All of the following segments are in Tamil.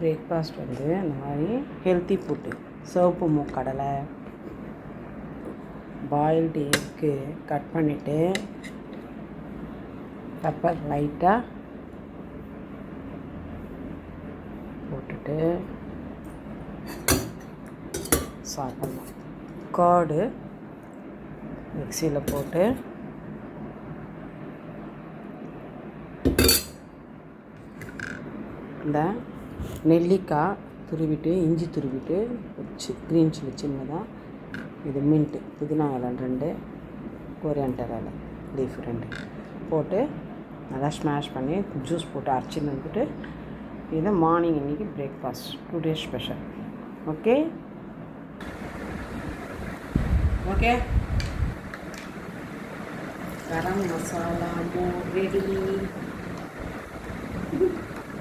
பிரேக்ஃபாஸ்ட் வந்து இந்த மாதிரி ஹெல்த்தி ஃபுட்டு சிவப்பு மூக்கடலை, பாயில்டு எக்கு கட் பண்ணிவிட்டு பெப்பர் லைட்டாக போட்டுட்டு சாப்பிட்லாம். கார்டு மிக்சியில் போட்டு இந்த நெல்லிக்காய் துருவிட்டு, இஞ்சி துருவிட்டு, க்ரீன் சில்லி சின்னதாக, இது மின்ட்டு, புதினா இலை 2, கொரியாண்டர் இலை லீஃப் 2 போட்டு நல்லா ஸ்மாஷ் பண்ணி ஜூஸ் போட்டு அரைச்சின்னு வந்துட்டு இதை மார்னிங் இன்றைக்கி breakfast today special. Okay okay garam masala ready.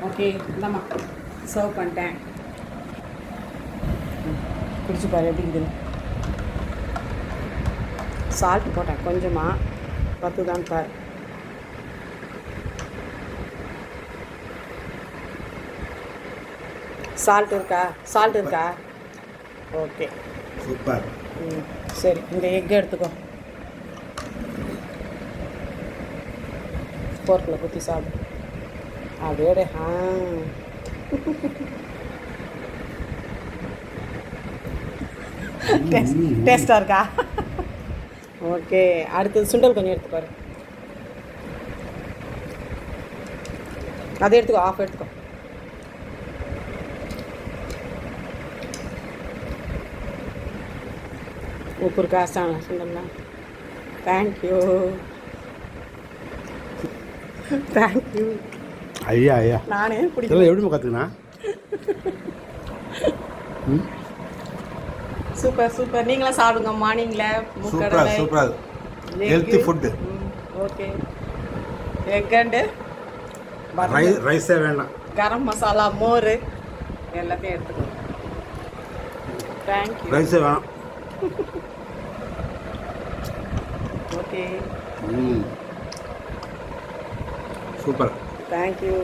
Okay இந்தாம்மா சர்வ் பண்ணிட்டேன். குடிச்சு பாரு எப்படி இருக்குது. சால்ட் போட்டேன் கொஞ்சமாக, 10 தான் பாரு. சால்ட் இருக்கா? Okay super. சரி, இந்த எக் எடுத்துக்கோ, போர்க்கில் குத்தி சாப்பிடு. அப்படியே டேஸ்ட்டாக இருக்கா? ஓகே, அடுத்தது சுண்டல் கொஞ்சம் எடுத்துப்பாரு. அதை எடுத்துக்கோ, ஆஃப் எடுத்துக்கோ. உப்பு இருக்கா சுண்டல்னா? தேங்க்யூ. ஐயா நானே பிடிக்கும். எப்படி கற்றுக்கணா? சூப்பர். நீங்களும் சாப்பிடுங்க மார்னிங்கில். Super healthy food. Okay, egg and ரைஸே வேண்டாம், கரம் மசாலா, மோர் எல்லாத்தையும் எடுத்துக்கோ. தேங்க்யூ. ரைஸே வேணாம். Okay super. தேங்க்யூ.